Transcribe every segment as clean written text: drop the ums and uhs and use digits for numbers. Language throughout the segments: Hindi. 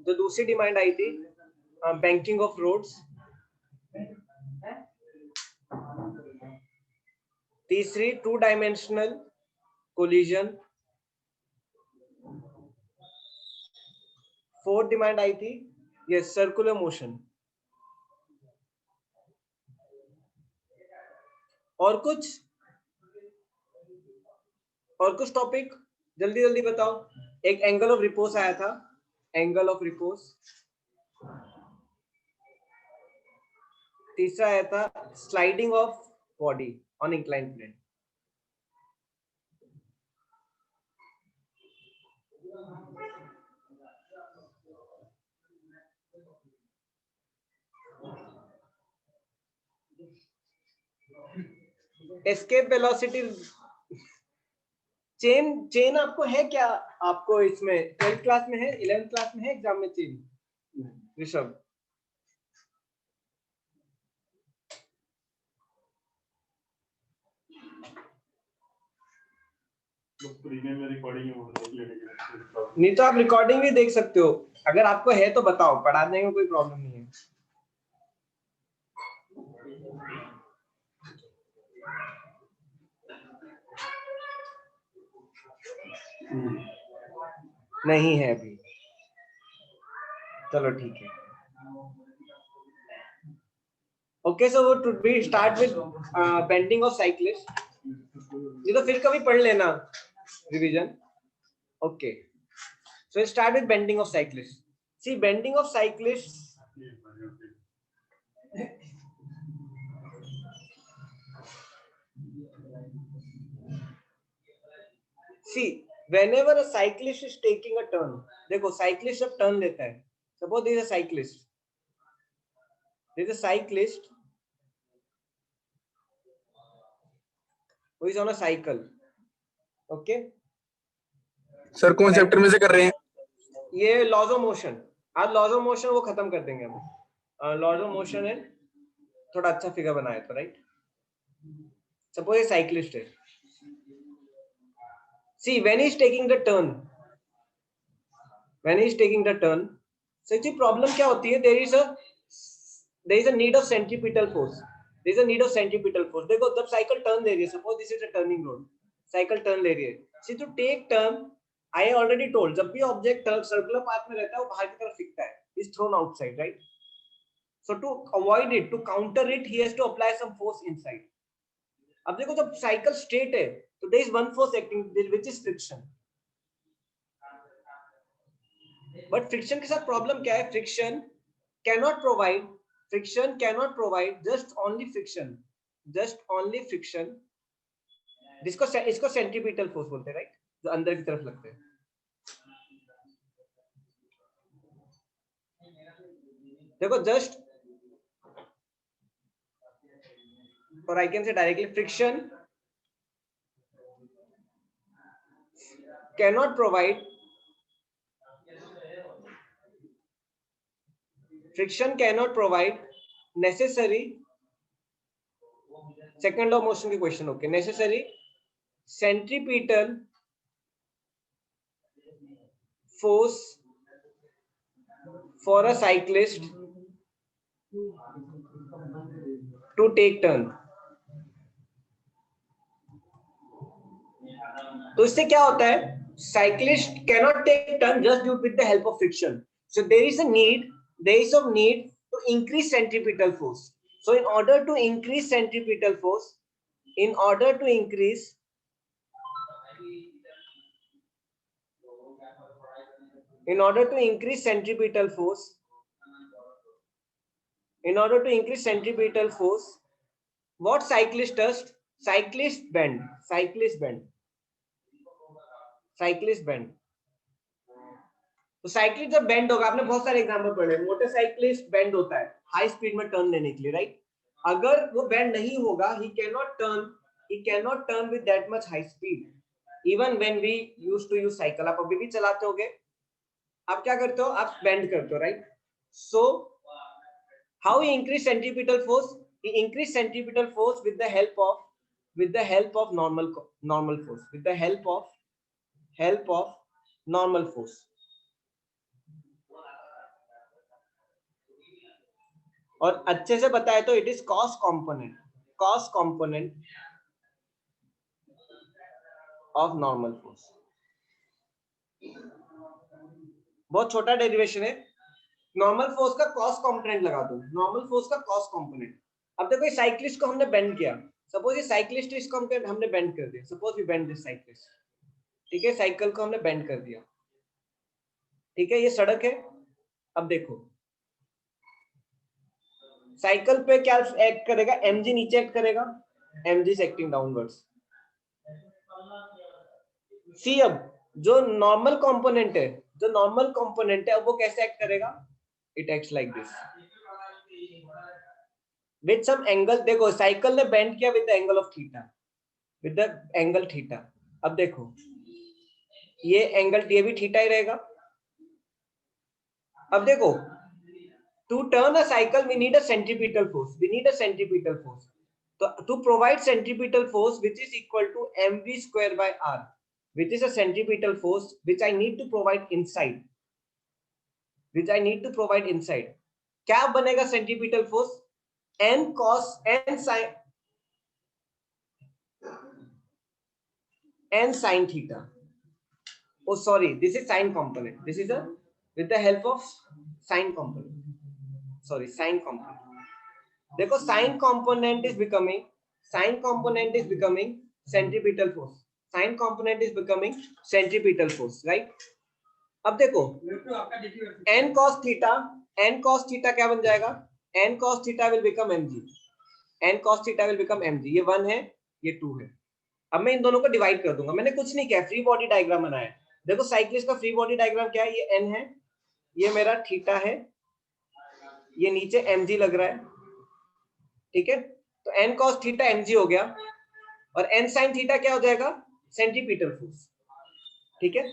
तो दूसरी डिमांड आई थी बैंकिंग ऑफ रोड्स, तीसरी 2 डायमेंशनल कोलिजन, फोर्थ डिमांड आई थी ये सर्कुलर मोशन। और कुछ टॉपिक जल्दी जल्दी बताओ। एक एंगल ऑफ रिपोज आया था, एंगल ऑफ रिपोज। तीसरा आया था sliding of body on incline plane. Escape velocity, चेन आपको है क्या? आपको इसमें 12th क्लास में है, 11th क्लास में है एग्जाम में चेन ऋषभ? नहीं तो आप रिकॉर्डिंग भी देख सकते हो, अगर आपको है तो बताओ, पढ़ाने में कोई प्रॉब्लम नहीं है। नहीं है अभी, चलो ठीक है। Okay, so we start with bending of cyclist. ये तो फिर कभी पढ़ लेना revision. Okay, so start with bending of cyclist. See bending of cyclist, see whenever a cyclist is taking a turn, देखो साइक्लिस्ट जब टर्न लेता है, suppose there is a cyclist who is on a cycle, okay. Sir कौन चैप्टर में से कर रहे हैं? ये लॉज ऑफ मोशन, आज लॉज ऑफ मोशन वो खत्म कर देंगे हम। लॉज ऑफ मोशन है, थोड़ा अच्छा फिगर बनाया तो, राइट। सपोज ये साइक्लिस्ट है, see when he is taking the turn, so इसकी प्रॉब्लम क्या होती है? there is a need of centripetal force, देखो जब साइकिल टर्न ले रही है, suppose this is a turning road, cycle turn ले रही है, see to take turn, I already told, जब भी ऑब्जेक्ट सर्कुलर पाथ में रहता है वो बाहर की तरफ दिखता है, is thrown outside, right? So to avoid it, to counter it, he has to apply some force inside. अब देखो जब साइकिल स्ट्रेट है तो there is one force acting which is friction, but friction के साथ प्रॉब्लम क्या है? Friction cannot provide just only friction, इसको सेंट्रीपिटल फोर्स बोलते हैं, राइट, जो अंदर की तरफ लगते हैं। देखो जस्ट, और I can say directly friction cannot provide necessary, second law motion की question, okay, necessary centripetal force for a cyclist to take turn. तो इससे क्या होता है? Cyclist cannot take turn just due with the help of friction, so there is a need to increase centripetal force. So in order to increase centripetal force, in order to increase centripetal force, what cyclist does? Cyclist bend. तो साइक्लिस्ट जब बेंड होगा, आपने बहुत सारे एग्जांपल पढ़े, मोटरसाइक्लिस्ट बेंड होता है हाई स्पीड में टर्न लेने के लिए, राइट। अगर वो बेंड नहीं होगा, he cannot turn with that much high speed even when we used to use cycle। आप अभी भी चलाते होगे, आप क्या करते हो? आप बेंड करते हो, right. So how he increase centripetal force? He increase centripetal force with the help of normal force, with the help of normal force। और अच्छे से बताए तो it is cos component of normal force. बहुत छोटा डेरिवेशन है। नॉर्मल फोर्स का कॉस कंपोनेंट लगा दो, नॉर्मल फोर्स का कॉस कंपोनेंट। अब देखो इस साइक्लिस्ट को हमने बेंड किया, सपोज ये साइक्लिस्ट इसको हमने बेंड कर दिया, suppose we bend this cyclist, ठीक है, साइकिल को हमने बेंड कर दिया, ठीक है, ये सड़क है। अब देखो साइकिल पे क्या एक्ट करेगा, mg नीचे एक्ट करेगा, mg इज एक्टिंग डाउनवर्ड्स। सी अब जो नॉर्मल कंपोनेंट है, जो नॉर्मल कंपोनेंट है वो कैसे एक्ट करेगा, it acts like this with some angle. देखो साइकिल ने बेंड किया with the angle of theta, with the angle theta. अब देखो ये एंगल, ये भी थीटा ही रहेगा। अब देखो to turn a cycle we need a centripetal force, so to provide centripetal force which is equal to mv square by r, which is a centripetal force which I need to provide inside, क्या बनेगा centripetal force, n cos n sin theta. Oh sorry, this is sine component, this is a with the help of sine component, sorry sine component. देखो sign component is becoming centripetal force, right. अब देखो n cos थीटा क्या बन जाएगा, n cos theta will become mg, ये 1 है ये 2 है। अब मैं इन दोनों को डिवाइड कर दूंगा, मैंने कुछ नहीं किया, फ्री बॉडी डायग्राम बनाया। देखो साइक्लिस्ट का फ्री बॉडी डायग्राम क्या है, ये n है, ये मेरा थीटा है, ये नीचे mg लग रहा है, ठीक है। तो n cos थीटा mg हो गया और n sin थीटा क्या हो जाएगा, सेंट्रीपिटल फोर्स, ठीक है।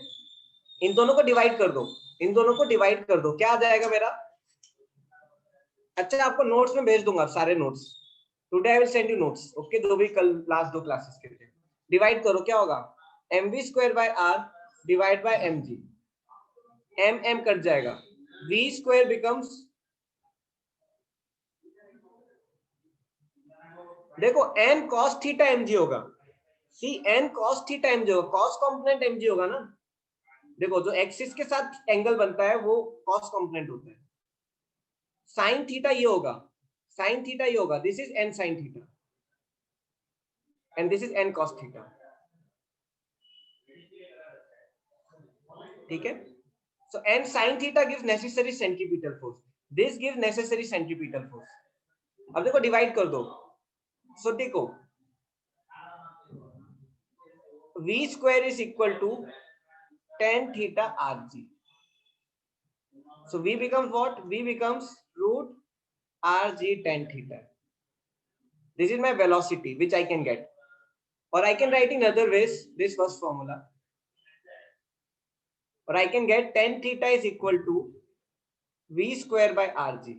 इन दोनों को डिवाइड कर दो, क्या आ जाएगा मेरा। अच्छा आपको नोट्स में भेज दूंगा सारे notes, today I will send you notes, okay, जो भी कल लास्ट 2 क्लासेस के थे। डिवाइड करो, क्या होगा, mv square by r divide by mg, m cut जाएगा, v स्क्वायर बिकम्स, देखो n cos थीटा mg होगा, सी n cos थीटा mg होगा, cos कंपोनेंट mg होगा ना। देखो जो एक्सिस के साथ एंगल बनता है वो cos कंपोनेंट होता है। sin थीटा ये होगा, this is n sin theta and this is n cos theta, ठीक है। सो n sin theta gives necessary centripetal force, this gives necessary centripetal force. अब देखो डिवाइड कर दो, सो देखो v square is equal to tan theta rg, so v becomes what, v becomes root rg tan theta. This is my velocity which I can get, or I can write in other ways this first formula, or I can get tan theta is equal to v square by rg,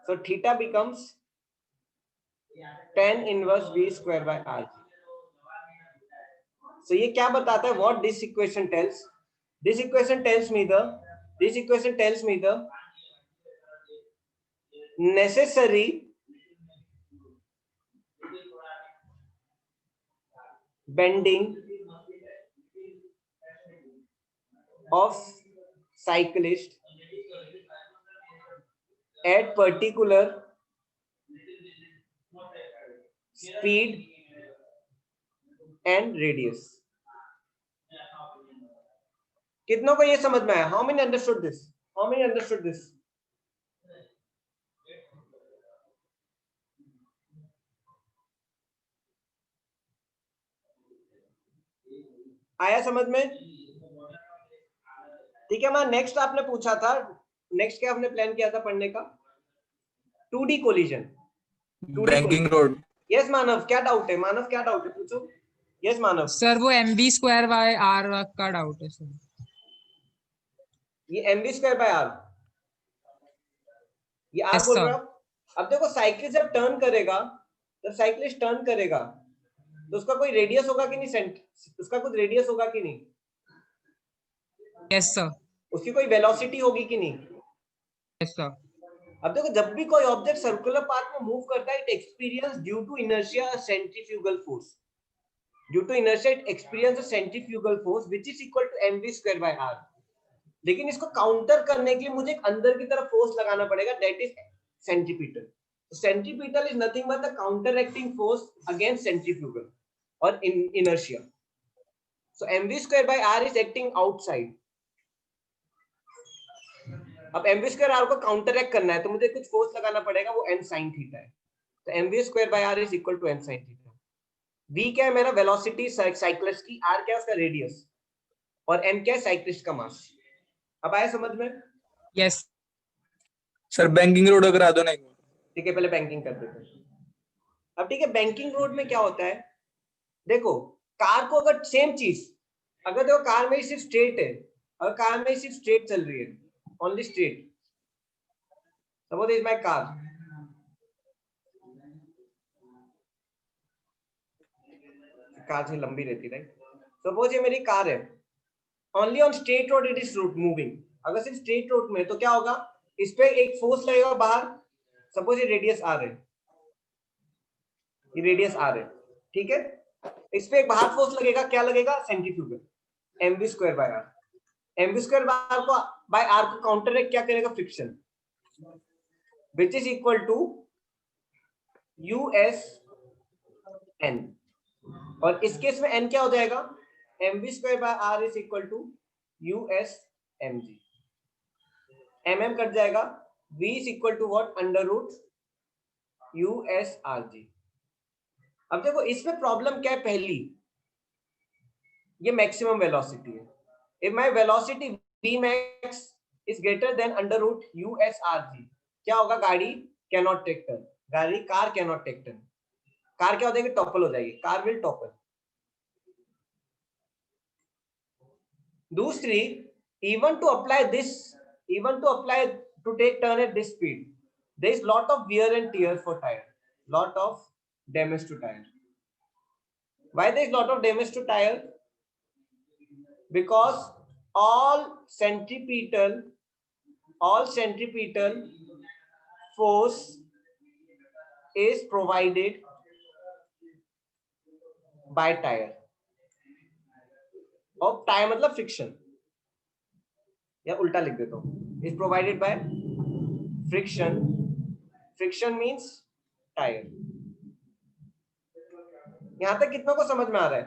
so theta becomes tan inverse v square by rg. So ये क्या बताता है, what this equation tells, this equation tells me the necessary bending of cyclist at particular speed and radius. कितनों को ये समझ में आया, how many understood this, आया समझ में, ठीक है। मैं नेक्स्ट आपने पूछा था, नेक्स्ट क्या आपने प्लान किया था पढ़ने का, 2D collision, banking road. Yes Manav, क्या डाउट है, पूछो। यस मानव सर वो mv स्क्वायर बाय r का डाउट है सर। ये mv स्क्वायर बाय r, ये r Yes, बोल sir. रहे हो। अब देखो साइक्लिस्ट जब टर्न करेगा, तो उसका कोई रेडियस होगा कि नहीं, उसका कुछ रेडियस होगा कि नहीं, Yes, sir. उसकी कोई वेलोसिटी होगी कि नहीं, Yes, sir. अब देखो जब भी कोई ऑब्जेक्ट सर्कुलर पाथ में मूव करता है it experience due to inertia centrifugal force, due to inertia it experience centrifugal force which is equal to mv²r। लेकिन इसको काउंटर करने के लिए मुझे एक अंदर की तरफ फोर्स लगाना पड़ेगा, that is centripetal. Centripetal is nothing but the counteracting force against centrifugal और inertia. So mv²r is acting outside. अब mv²r को काउंटरएक्ट करना है तो मुझे कुछ फोर्स लगाना पड़ेगा, वो n sin थीटा है। तो mv²r is equal to n sin theta. v क्या है मेरा वेलोसिटी साइक्लिस्ट की, r क्या है उसका रेडियस, और m क्या है साइक्लिस्ट का मास। अब आया समझ में? Yes. सर बैंकिंग रोड करा दो ना एक बार। ठीक है, पहले बैंकिंग कर देते हैं। अब ठीक है, बैंकिंग रोड में क्या होता है, देखो कार को अगर सेम चीज, अगर देखो कार में सिर्फ स्ट्रेट है, अगर कार में सिर्फ स्ट्रेट चल रही है, only straight, suppose is my car, car से लंबी रहती है राइट, सपोज ये मेरी कार है, only on straight road it is moving. अगर सिर्फ स्ट्रेट रोड में तो क्या होगा, इस पे एक फोर्स लगेगा बाहर, सपोज ये रेडियस आर है, ये रेडियस आर है, ठीक है, इस पे एक बाहर फोर्स लगेगा, क्या लगेगा, सेंट्रीफ्यूगल, mv²r। mv²r को बाय r को काउंटरएक्ट क्या करेगा, friction, which is equal to USN। और इस केस में n क्या हो जाएगा, mv²r is equal to USmg। mm cut जाएगा, v is equal to what, under root USRg। अब देखो इसमें प्रॉब्लम क्या है, पहली ये मैक्सिमम वेलोसिटी है। If my velocity vmax is greater than under root USRg, क्या होगा, गाड़ी कैनॉट टेक टर्न, गाड़ी car cannot take turn, car क्या हो जाएगी, टॉपल हो जाएगी, कार विल टॉपल। दूसरी, even to apply this, even to apply to take turn at this speed, there is lot of wear and tear for tire, lot of damage to tire. Why there is lot of damage to tire? Because all centripetal force is provided by tire। और टायर मतलब फ्रिक्शन, या उल्टा लिख देता हूं, is provided by friction, friction means tyre. यहां तक कितना को समझ में आ रहा है?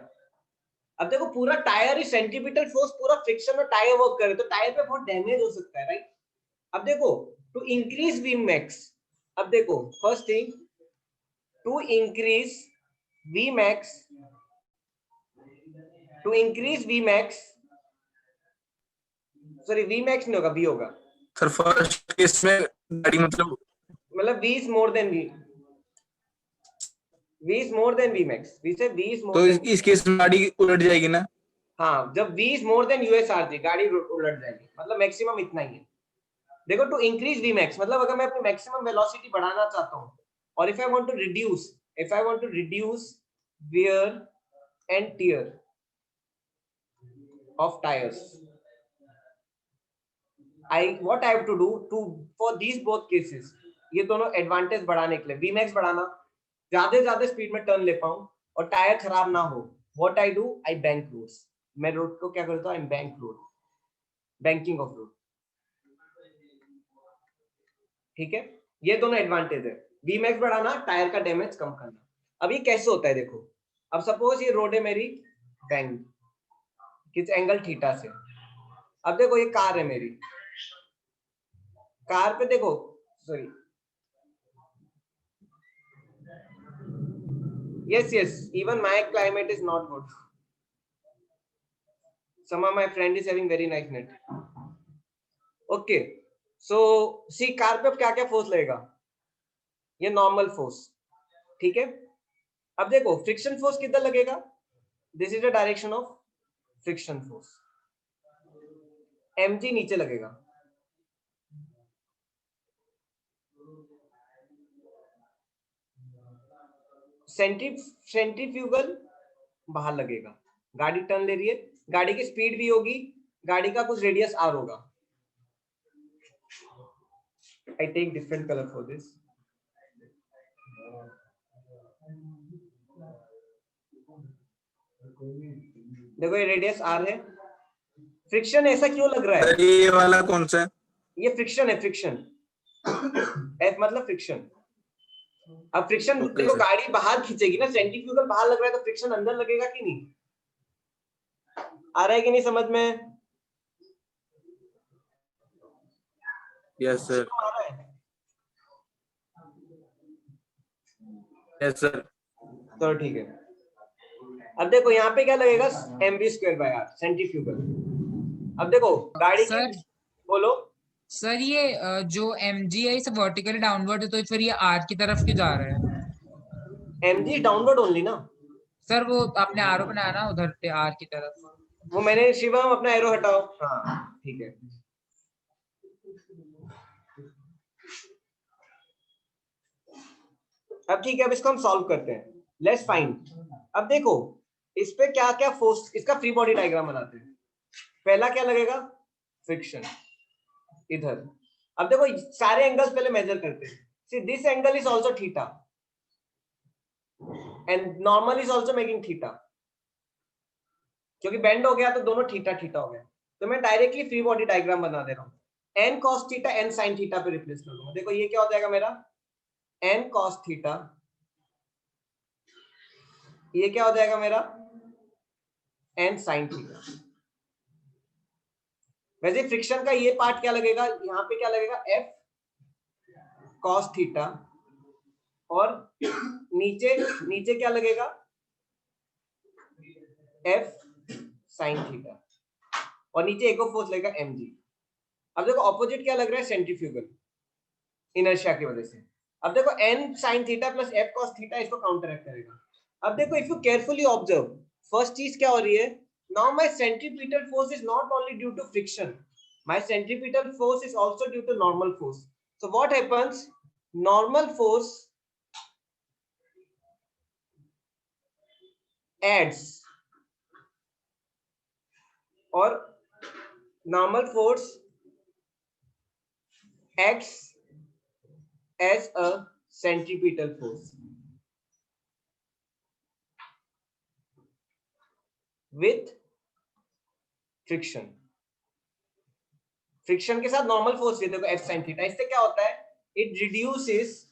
अब देखो पूरा टायर ही सेंट्रीपिटल फोर्स, पूरा फ्रिक्शन और टायर वर्क करे तो टायर पे बहुत डैमेज हो सकता है राइट। अब देखो टू इंक्रीज Vmax, अब देखो first thing, to increase Vmax, to increase Vmax, sorry Vmax नहीं होगा, V होगा सर। फर्स्ट केस में गाड़ी मतलब V is more than V is more than Vmax, V से V is more तो than, इस केस में गाड़ी उलट जाएगी ना। हाँ जब V is more than USRg गाड़ी उलट जाएगी, मतलब मैक्सिमम इतना ही है। देखो टू इंक्रीज Vmax मतलब अगर मैं अपनी मैक्सिमम वेलोसिटी बढ़ाना चाहता हूँ, और if I want to reduce wear and tear of tires, what I have to do to for these both cases, ये दोनों एडवांटेज बढ़ाने के लिए, Vmax बढ़ाना, ज्यादा स्पीड में टर्न ले पाऊं और टायर खराब ना हो, what I do, I bank roads, मैं रोड को क्या करता हूँ, bank road, banking of road, ठीक है। ये दोनों एडवांटेज है, Vmax बढ़ाना, टायर का डैमेज कम करना। अब ये कैसे होता है देखो, अब सपोज ये रोड है मेरी बैंक किस एंगल थीटा से, अब देखो ये कार है मेरी, कार पे देखो, sorry yes, even my climate is not good, some of my friend is having very nice net, okay, so see car पे अब क्या क्या फोर्स लगेगा, ये नॉर्मल फोर्स, ठीक है। अब देखो फ्रिक्शन फोर्स किधर लगेगा, this is the direction of friction force, mg नीचे लगेगा, सेंट्रीफ्यूगल बाहर लगेगा, गाड़ी टर्न ले रही है, गाड़ी की स्पीड भी होगी, गाड़ी का कुछ रेडियस r होगा, I take different color for this. देखो ये रेडियस r है. फ्रिक्शन ऐसा क्यों लग रहा है? सर ये वाला कौन सा है? ये फ्रिक्शन है, फ्रिक्शन. F मतलब फ्रिक्शन. अब फ्रिक्शन Okay, देखो sir. गाड़ी बाहर खींचेगी ना, सेंट्रीफ्यूगल बाहर लग रहा है तो फ्रिक्शन अंदर लगेगा कि नहीं? आ रहा है कि नहीं समझ में? Yes sir. आ रहा है? Yes sir. तो ठीक है. अब देखो यहाँ पे क्या लगेगा, mv²/r सेंट्रीफ्यूगल. अब देखो गाड़ी की, सर बोलो. सर ये जो mg है इसे वर्टिकली डाउनवर्ड है, तो फिर ये r की तरफ क्यों जा रहा है? mg डाउनवर्ड ओनली ना. सर वो आपने आरो बनाया ना उधर पे r की तरफ. वो मैंने, शिवम अपना एरो हटाओ. हाँ ठीक है. अब ठीक है, अब इसको हम सॉल्व करते हैं. Let's find. अब देखो इस पे क्या क्या फोर्स, इसका फ्री बॉडी डायग्राम बनाते हैं. पहला क्या लगेगा, फ्रिक्शन इधर. अब देखो सारे एंगल्स पहले मेजर करते हैं. See this angle is also theta and normal is also making theta, क्योंकि बेंड हो गया तो दोनों थीटा थीटा हो गया. तो मैं डायरेक्टली फ्री बॉडी डायग्राम बना दे रहा हूं. n cos theta n sin theta पे रिप्लेस कर दूंगा. देखो ये क्या हो जाएगा मेरा, n cos थीटा, ये क्या हो जाएगा मेरा, n sin थीटा. वैसे फ्रिक्शन का ये पार्ट क्या लगेगा, यहाँ पे क्या लगेगा, f cos थीटा, और नीचे नीचे क्या लगेगा, f sin थीटा, और नीचे एक और फोर्स लगेगा mg. अब देखो ऑपोजिट क्या लग रहा है, सेंट्रीफ्यूगल इनर्शिया की वजह से. अब देखो n sin theta plus f cos theta इसको काउंटरएक्ट करेगा. अब देखो if you carefully observe, first चीज क्या हो रही है, now my centripetal force is not only due to friction, my centripetal force is also due to normal force. So what happens, normal force adds, और normal force acts as a centripetal force with friction. Friction के साथ नॉर्मल फोर्स ये देखो f sin थीटा. इससे क्या होता है, it reduces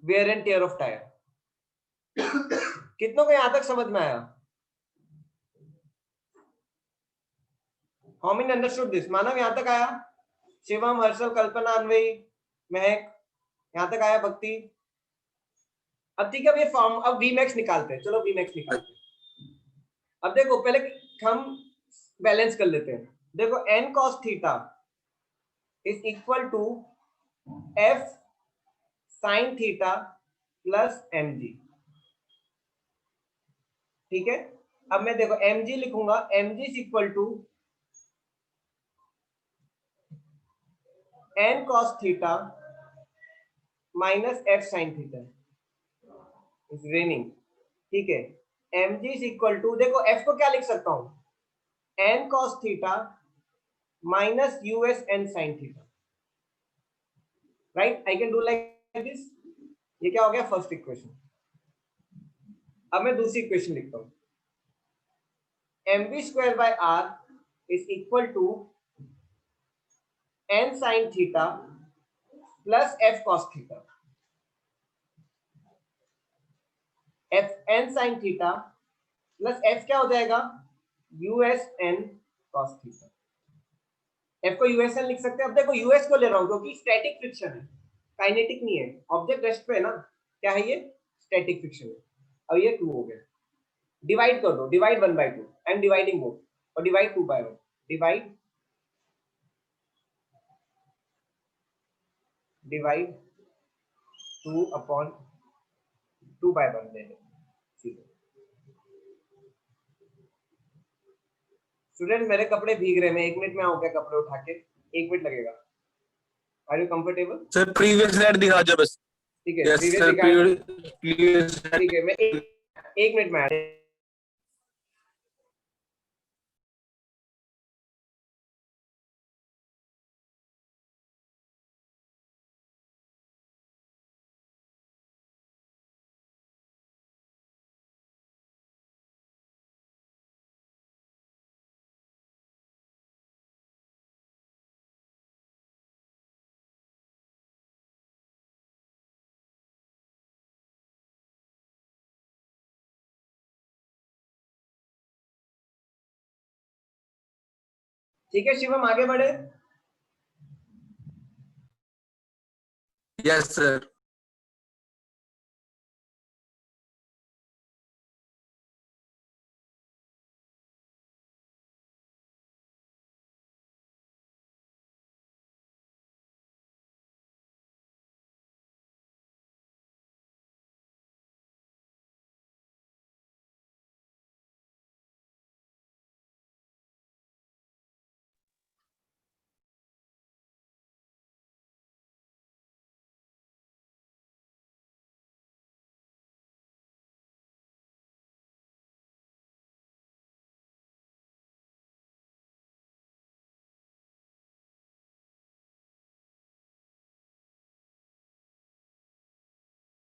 wear and tear of tire. कितनों को यहां तक समझ में आया? How many understood this? मानव यहां तक आया? शिवम, हर्षल, कल्पना, अन्वयी, महक, यहां तक आया? भक्ति. अब ठीक है, अब ये फॉर्म, अब Vmax निकालते हैं. चलो Vmax निकालते हैं. अब देखो पहले हम बैलेंस कर लेते हैं. देखो n cos theta is equal to f sin theta plus mg. ठीक है. अब मैं देखो mg लिखूंगा, mg is equal to n cos theta minus f sin theta. Is raining. ठीक है. mg इज इक्वल टू, देखो f को क्या लिख सकता हूं, n cos theta minus us n sin theta. Right, I can do like this. ये क्या हो गया, फर्स्ट इक्वेशन. अब मैं दूसरी इक्वेशन लिखता हूं, mv²/r is equal to n sin theta plus f cos theta. f n sin theta plus f क्या हो जाएगा, us n cos theta. f को us n लिख सकते हैं. अब देखो us को ले रहा हूं क्योंकि स्टैटिक फ्रिक्शन है, काइनेटिक नहीं है. ऑब्जेक्ट रेस्ट पे है ना, क्या है ये, स्टैटिक फ्रिक्शन है. अब ये 2 हो गया. डिवाइड कर दो, divide 1/2. I am dividing both, और डिवाइड 2/1. डिवाइड 2/2/1 ले लो. स्टूडेंट मेरे कपड़े भीग रहे हैं, मैं 1 मिनट में आऊं क्या कपड़े उठा के? 1 मिनट लगेगा. Are you comfortable? Sir previous slide दिखा दो बस. ठीक है, यस प्रीवियस सर, दिखाया. प्रीवियस. ठीक है, मैं 1 मिनट में आ ठीक है शिवम, आगे बढ़े। Yes sir.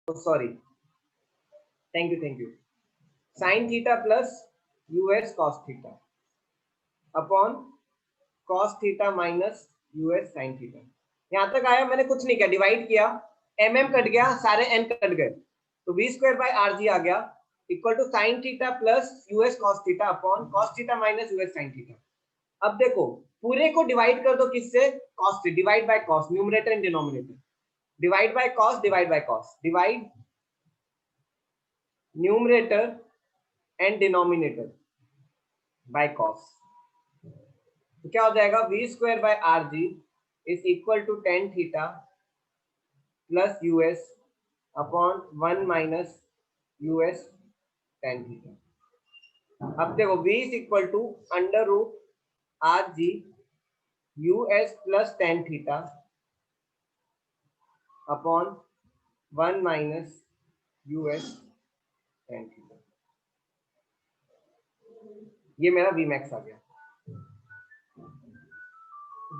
Sorry, thank you. Sign theta plus US cos theta upon cos theta minus US sine theta. यहां तक आया, मैंने कुछ नहीं किया, डिवाइड किया, कट गया, सारे एन कट गए, तो V square by R G आ गया equal to sine theta plus US cos theta upon cos theta minus US sine theta. अब देखो पूरे को डिवाइड कर दो किससे, कॉस से, divide by cos, numerator and denominator, divide by cos, divide by cos, divide numerator and denominator by cos. तो क्या हो जाएगा, v square by R g is equal to tan theta plus US upon 1 minus US tan theta. अब देखो v is equal to under root R g US plus tan theta upon 1 minus US tan theta. ये मेरा v मैक्स आ गया।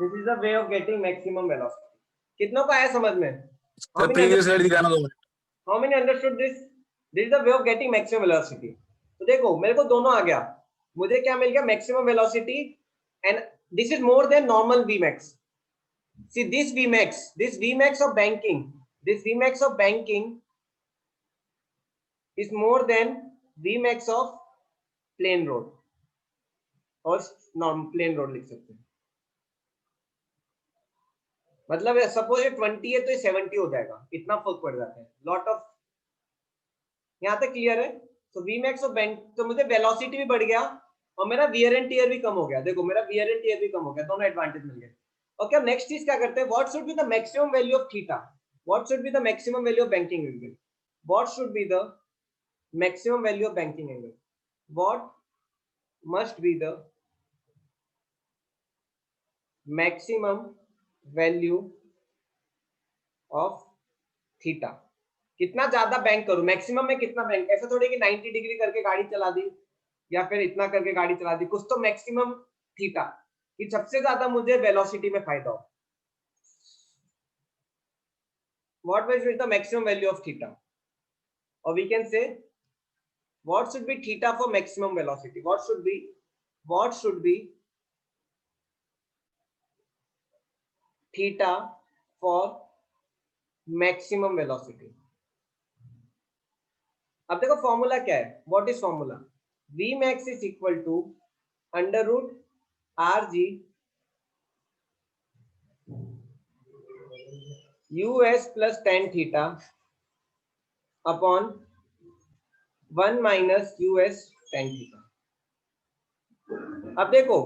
This is the way of getting maximum velocity. कितनों को आया समझ में? How sir many previous slide दिखाना 2 minute. How many understood this? This is the way of getting maximum velocity. तो देखो मेरे को दोनों आ गया, मुझे क्या मिल गया, maximum velocity, and this is more than normal v max. See this Vmax of banking, this Vmax of banking is more than Vmax of plain road, और नॉर्मल प्लेन रोड लिख सकते हैं। मतलब सपोज ये 20 है तो ये 70 हो जाएगा, इतना फर्क पड़ जाता है, लॉट ऑफ। यहाँ तक क्लियर है? तो Vmax ऑफ बैंक, तो मुझे वेलोसिटी भी बढ़ गया और मेरा वियर एंड टियर भी कम हो गया। देखो मेरा वियर एंड टियर भी कम हो गया, दोनों एडवांटेज मिल गए। ओके, अब नेक्स्ट चीज क्या करते हैं, what should be the maximum value of theta, what should be the maximum value of banking angle, what should be the maximum value of banking angle, what must be the maximum value of theta। कितना ज्यादा बैंक करूं, मैक्सिमम में कितना बैंक, ऐसा थोड़ी कि 90 डिग्री करके गाड़ी चला दी या फिर इतना करके गाड़ी चला दी, कुछ तो मैक्सिमम थीटा कि सबसे ज्यादा मुझे वेलोसिटी में फायदा हो। What will be the maximum value of theta, और we can say what should be theta for maximum velocity, what should be theta for maximum velocity। अब देखो फॉर्मूला क्या है, what is formula, v max is equal to under root R g US plus tan theta upon 1 minus US tan theta. अब देखो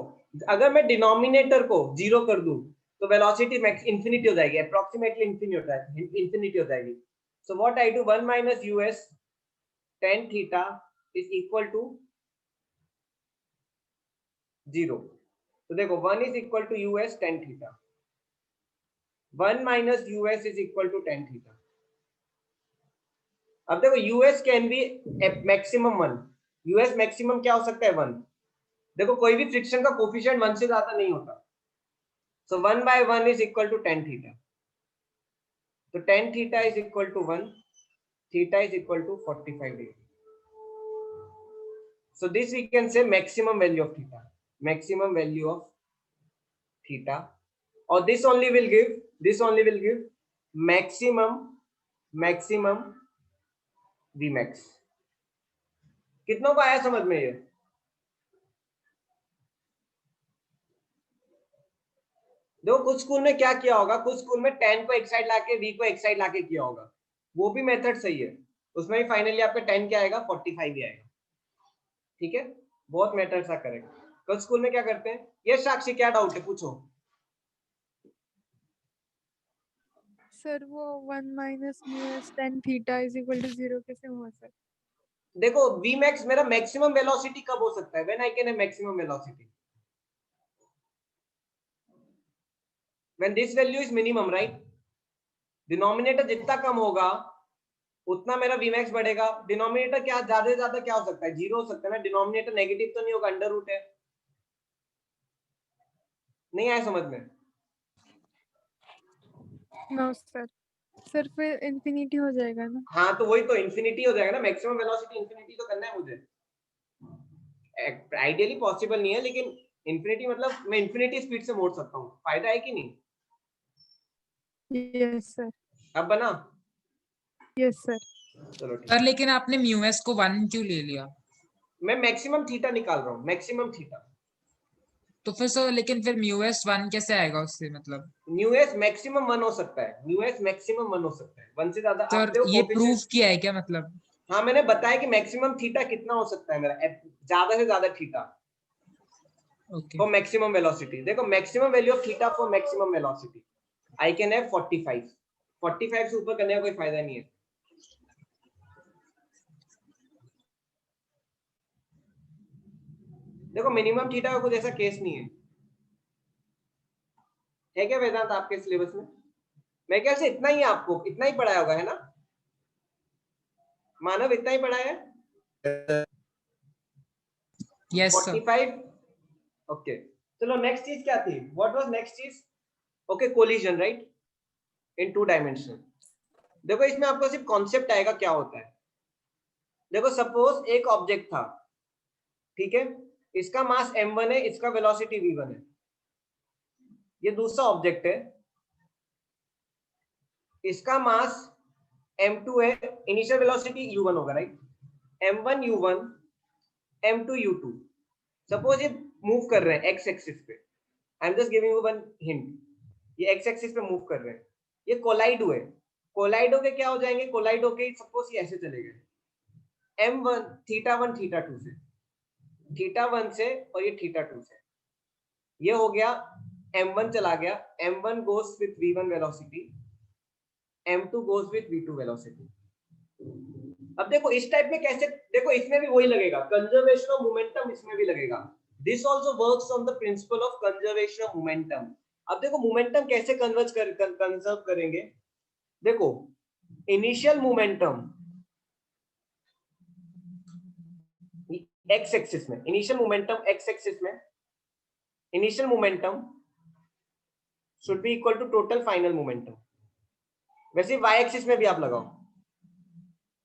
अगर मैं डिनोमिनेटर को जीरो कर दूं तो वेलोसिटी मैक्स इंफिनिटी हो जाएगी, अप्रोक्सीमेटली इंफिनिटी हो जाएगी। So what I do, 1 minus US tan theta is equal to zero. तो देखो 1 is equal to US tan theta, 1 minus US is equal to tan theta. अब देखो US can be maximum 1, US maximum क्या हो सकता है 1। देखो कोई भी फ्रिक्शन का कोफिशिएंट 1 से ज्यादा नहीं होता, so 1 by 1 is equal to tan theta, so tan theta is equal to 1, theta is equal to 45 degree, so this we can say maximum value of theta, maximum value of theta, or this only will give maximum Vmax। कितनों को आया समझ में ये? देखो कुछ स्कूल में क्या किया होगा, कुछ स्कूल में tan को एक साइड लाके v को एक साइड लाके किया होगा, वो भी मेथड सही है, उसमें भी फाइनली आपका tan क्या आएगा 45 ही आएगा। ठीक है, बहुत मेथड्स आर करेक्ट। कुछ स्कूल में क्या करते हैं, ये साक्षी क्या डाउट है पूछो। सर वो 1 minus mu s tan theta is equal to 0 कैसे हुआ सर? देखो v max मेरा मैक्सिमम वेलोसिटी कब हो सकता है, when I can have maximum velocity, when this value is minimum, right. Denominator जितना कम होगा उतना मेरा v max बढ़ेगा। डिनोमिनेटर क्या ज्यादा से ज्यादा क्या हो सकता है, 0 हो सकता है ना, डिनोमिनेटर नेगेटिव तो नहीं होगा, अंडर रूट है। नहीं आया समझ में? नो सर, सर फिर इंफिनिटी हो जाएगा ना? हाँ तो वही तो इन्फिनिटी हो जाएगा ना, मैक्सिमम वेलोसिटी इन्फिनिटी तो करना है मुझे। आइडियली पॉसिबल नहीं है, लेकिन इन्फिनिटी मतलब मैं इन्फिनिटी स्पीड से मोड़ सकता हूँ, फायदा है कि नहीं? Yes sir. अब बना? Yes sir. चलो ठीक सर है। लेकिन आपने म्यूएस को 1 क्यों ले लिया? मैं मैक्सिमम थीटा निकाल रहा हूँ, मैक्सिमम थीटा। तो फिर सर लेकिन फिर म्यूएस 1 कैसे आएगा उससे, मतलब? न्यू एस मैक्सिमम 1 हो सकता है, न्यू एस मैक्सिमम 1 हो सकता है, 1 से ज्यादा आप सर देखो ये कोफिशिएंट। प्रूफ किया है क्या, मतलब? हाँ मैंने बताया कि मैक्सिमम थीटा कितना हो सकता है मेरा, ज्यादा से ज्यादा theta okay. For maximum velocity. देखो maximum value of theta for maximum velocity I can have 45। 45 से ऊपर करने का कोई फायदा नहीं है। देखो मिनिमम थीटा का कुछ ऐसा केस नहीं है क्या वेदांत आपके सिलेबस में? मैं ख्याल से इतना ही आपको इतना ही पढ़ाया होगा, है ना मानव, इतना ही पढ़ाया है यस सर। 45। ओके चलो नेक्स्ट चीज क्या थी, व्हाट वाज नेक्स्ट चीज? ओके कोलिजन, राइट, इन 2 डायमेंशन। देखो इसमें आपको सिर्फ कॉन्सेप्ट आएगा क्या होता है। देखो सपोज एक ऑब्जेक्ट था, ठीक है, इसका मास m1 है, इसका वेलोसिटी v1 है। ये दूसरा ऑब्जेक्ट है, इसका मास m2 है, इनिशियल वेलोसिटी u1 होगा, right. m1 u1 m2 u2। Suppose ये मूव कर रहे हैं x एक्सिस पे, I am just giving you one hint, ये x एक्सिस पे मूव कर रहे हैं, ये कोलाइड हुए, कोलाइड होके क्या हो जाएंगे, कोलाइड होके सपोज ये ऐसे चले गए m1 θ1 θ2 से, θ1 से और ये θ2 से, ये हो गया m1 चला गया, m1 goes with v1 velocity, m2 goes with v2 velocity. अब देखो इस टाइप में कैसे, देखो इसमें भी वही लगेगा, कंजर्वेशन ऑफ मोमेंटम इसमें भी लगेगा। This also works on the principle of conservation of momentum. अब देखो मोमेंटम कैसे कंजर्व करेंगे। देखो इनिशियल मोमेंटम एक्स एक्सिस में, इनिशियल मोमेंटम एक्स एक्सिस में, initial momentum should be equal to total final momentum. वैसे वाई एक्सिस में भी आप लगाओ,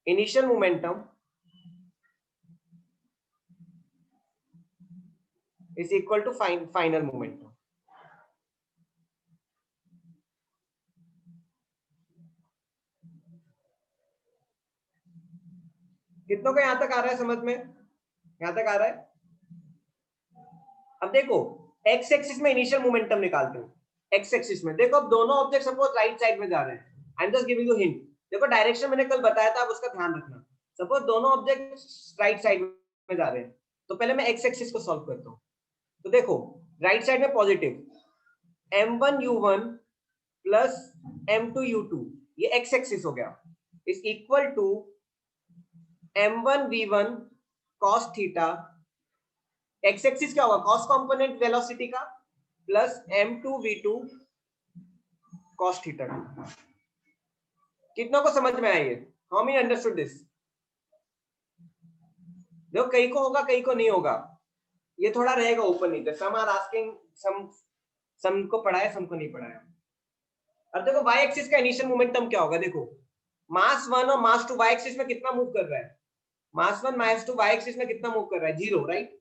initial momentum is equal to final momentum। कितनों को यहां तक आ रहा है समझ में, यहां तक आ रहा है? अब देखो एक्स एक्सिस में इनिशियल मोमेंटम निकालते हो, एक्स एक्सिस में देखो अब दोनों ऑब्जेक्ट सपोज राइट साइड में जा रहे हैं, I am just giving you hint. देखो डायरेक्शन मैंने कल बताया था, आप उसका ध्यान रखना। सपोज दोनों ऑब्जेक्ट राइट साइड में जा रहे हैं, तो पहले मैं एक्स एक्सिस को सॉल्व करता हूं। तो देखो राइट साइड में positive m1 u1 plus m2 u2, ये एक्स एक्सिस हो गया, is equal to m1 v1 cos थीटा, एक्स एक्सिस क्या होगा, कॉस कंपोनेंट वेलोसिटी का, प्लस m2 v2 cos थीटा। कितनों को समझ में आई है? How many understood this? देखो कई को होगा कई को नहीं होगा, ये थोड़ा रहेगा ऊपर नीचे, सम आर आस्किंग, सम को पढ़ाया सम को नहीं पढ़ाया। अब देखो y एक्सिस का इनिशियल मोमेंटम क्या होगा, देखो मास 1 और मास 2 y एक्सिस में कितना मूव कर रहा है, मास 1 मास 2 y एक्सिस में कितना मूव कर रहा है, 0, राइट।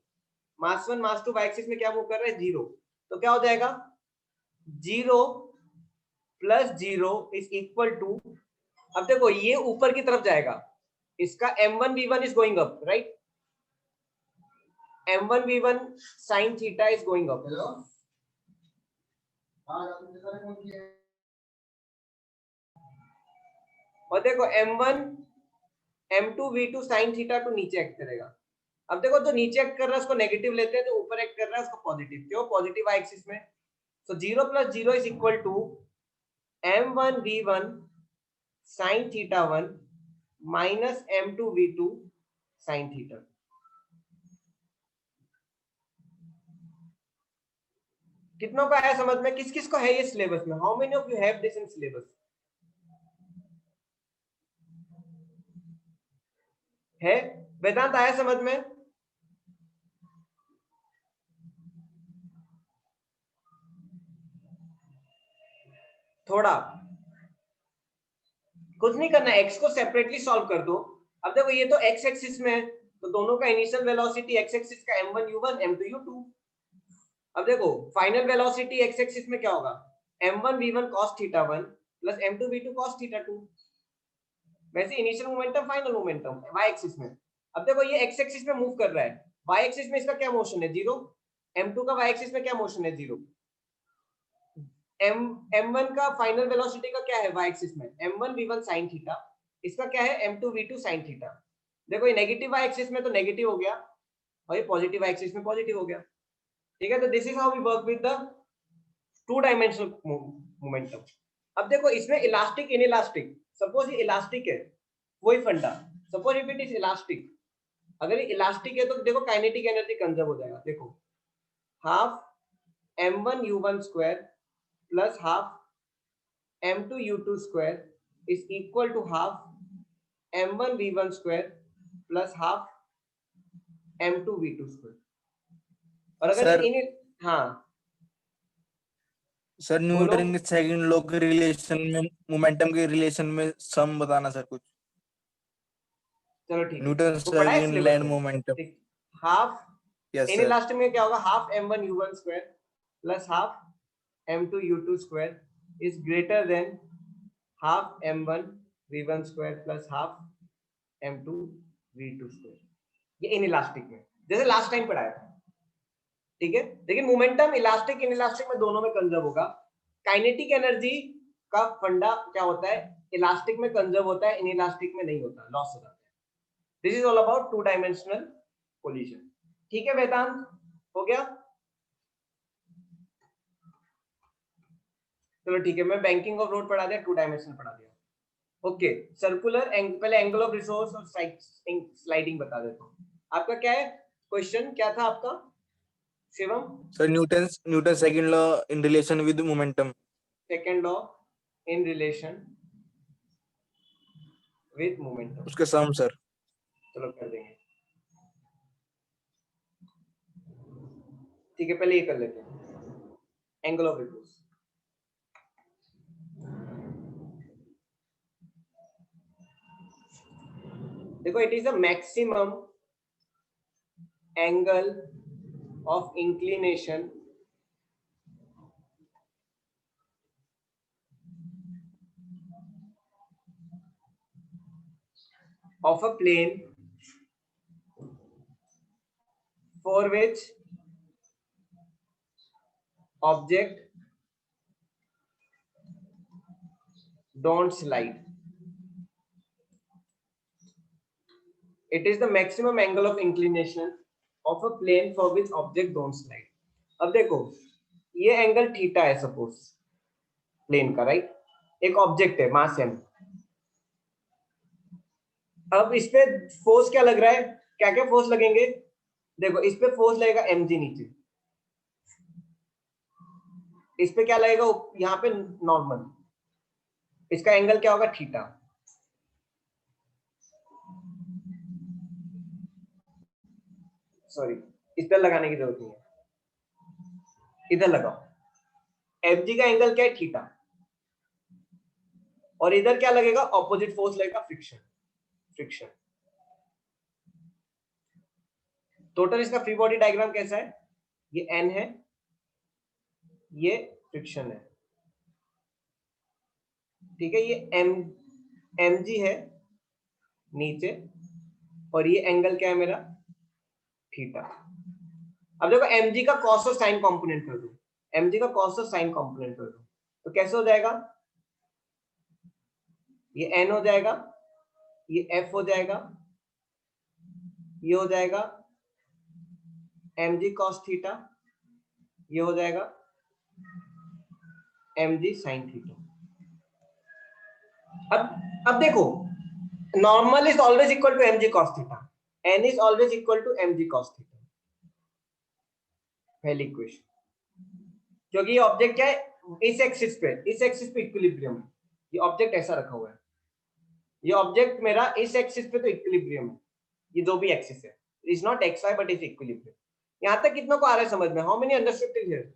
मास 1 मास 2 y एक्सिस में क्या मूव कर रहा है, 0। तो क्या हो जाएगा 0 प्लस 0 इज इक्वल टू, अब देखो ये ऊपर की तरफ जाएगा, इसका m1 v1 is going up, right, m1 v1 sin theta is going up, और देखो m1 m2 v2 sin theta two नीचे एक्ट करेगा। अब देखो जो नीचे एक्ट कर रहा है उसको नेगेटिव लेते हैं, जो ऊपर एक्ट कर रहा है उसको पॉजिटिव। क्यों? पॉजिटिव y एक्सिस में। So 0 + 0 is equal to m1 v1 sin थीटा 1 माइनस m2 v2 sin थीटा। कितनों का है समझ में? किस किस को है ये सिलेबस में? How many of you have this in syllabus? है? वेदांत आया समझ में? थोड़ा कुछ नहीं करना, x को सेपरेटली सॉल्व कर दो। अब देखो ये तो x एक्सिस में है, तो दोनों का इनिशियल वेलोसिटी x एक्सिस का m1 u1 m2 u2। अब देखो फाइनल वेलोसिटी x एक्सिस में क्या होगा? m1 v1 cos theta 1 plus m2 v2 cos theta 2। वैसे initial momentum final momentum y axis में। अब देखो ये x एक्सिस में मूव कर रहा है, y एक्सिस में इसका क्या मोशन है? 0। m2 का y एक्सिस में क्या मोशन है? 0। m1 का फाइनल वेलोसिटी का क्या है y एक्सिस में? m1 v1 sin थीटा, इसका क्या है? m2 v2 sin theta. देखो ये नेगेटिव y एक्सिस में तो नेगेटिव हो गया और ये पॉजिटिव y एक्सिस में पॉजिटिव हो गया। ठीक है, तो this is how we work with the two dimensional momentum. अब देखो इसमें इलास्टिक इनइलास्टिक, सपोज ये इलास्टिक है, वही फंडा। Suppose if it is elastic, अगर ये इलास्टिक है तो देखो काइनेटिक एनर्जी कंजर्व हो जाएगा। देखो half m1 u1 square plus half m2 u2 square is equal to half m1 v1 square plus half m2 v2 square. और अगर सर इन हाँ सर बोलो, न्यूटन के सेकंड लॉ के रिलेशन में मोमेंटम के रिलेशन में सम बताना सर कुछ। चलो ठीक है, न्यूटन वो पढ़ा है सेकंड सिलेबस लैंड में। मोमेंटम। ठीक, half yes in sir. Elastic में क्या होगा? Half m1 u1 square plus half m2 u2 square is greater than half m1 v1 square plus half m2 v2 square. ये इन इलास्टिक में जैसे लास्ट टाइम पढ़ाया था। ठीक है, लेकिन मोमेंटम इलास्टिक इन इलास्टिक में दोनों में कंजर्व होगा। काइनेटिक एनर्जी का फंडा क्या होता है? इलास्टिक में कंजर्व होता है, इन इलास्टिक में नहीं होता, लॉस हो जाता है। This is all about two dimensional collision. ठीक है वेदांत, हो गया? चलो ठीक है, मैं बैंकिंग ऑफ रोड पढ़ा दिया, टू डायमेंशनल पढ़ा दिया। ओके, सर्कुलर पहले एंगल ऑफ रिसोर्स और स्लाइडिंग बता देता हूँ। आपका क्या है क्वेश्चन? क्या था आपका Shivam? Sir Newton second law in relation with momentum. Second law in relation with momentum. उसके सम सर। चलो कर देंगे। ठीक है, पहले ये कर लेते हैं, एंगल ऑफ रिसोर्स। देखो it is the maximum angle of inclination of a plane for which object don't slide. It is the maximum angle of inclination of a plane for which object don't slide. अब देखो ये एंगल थीटा है सपोज प्लेन का, राइट? एक ऑब्जेक्ट है मास m। अब इस पे फोर्स क्या लग रहा है? क्या क्या फोर्स लगेंगे? देखो इस पे फोर्स लगेगा mg नीचे, इस पे क्या लगेगा? यहाँ पे नॉर्मल, इसका एंगल क्या होगा? थीटा। सॉरी, इस पर लगाने की जरूरत नहीं है, इधर लगाओ। mg का एंगल क्या है? थीटा। और इधर क्या लगेगा? ऑपोजिट फोर्स लगेगा, फ्रिक्शन। फ्रिक्शन। टोटल इसका फ्री बॉडी डायग्राम कैसा है? ये n है, ये फ्रिक्शन है, ठीक है? ये mg है नीचे, और ये एंगल क्या है मेरा? थीटा। अब देखो mg का कॉस और साइन कंपोनेंट कर दो, mg का cos और sin कंपोनेंट कर दो, तो कैसे हो जाएगा, ये n हो जाएगा, ये f हो जाएगा, ये हो जाएगा mg cos थीटा, ये हो जाएगा mg sin थीटा। अब देखो, normal is always equal to mg cos theta, n is always equal to mg cos theta, पहली इक्वेशन, क्योंकि ये ऑब्जेक्ट क्या है, इस एक्सिस पे इक्विलिब्रियम है, ये ऑब्जेक्ट ऐसा रखा हुआ है, ये ऑब्जेक्ट मेरा इस एक्सिस पे तो इक्विलिब्रियम है, ये जो भी एक्सिस है is not x y but is equilibrium. यहां तक कितनों को आ रहा है समझ में, how many understood till here?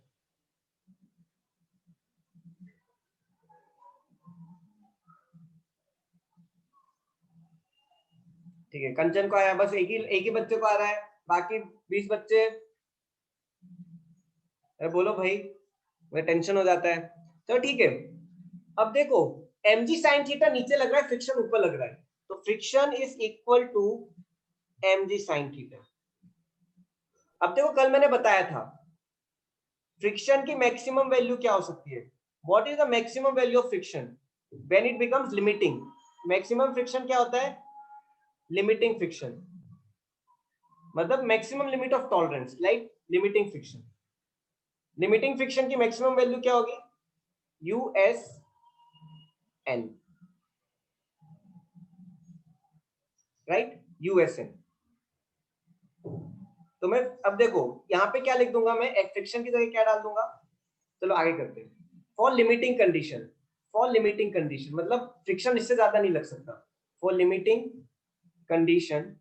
ठीक है, कंचन को आया, बस एक ही बच्चे को आ रहा है, बाकी 20 बच्चे, अरे बोलो भाई, मुझे टेंशन हो जाता है। तो ठीक है, अब देखो mg sin थीटा नीचे लग रहा है, फ्रिक्शन ऊपर लग रहा है, तो friction is equal to mg sin theta. अब देखो कल मैंने बताया था फ्रिक्शन की मैक्सिमम वैल्यू क्या हो सकती है, what is the maximum value of friction when it becomes limiting. Maximum friction क्या होता है, लिमिटिंग फ्रिक्शन, मतलब maximum limit of tolerance, like limiting friction. Limiting friction की मैक्सिमम वैल्यू क्या होगी, USN, राइट, USN। तो मैं अब देखो यहाँ पे क्या लिख दूंगा, मैं फ्रिक्शन की जगह क्या डाल दूंगा, चलो आगे करते हैं। For limiting condition, for limiting condition मतलब फ्रिक्शन इससे ज्यादा नहीं लग सकता, for limiting condition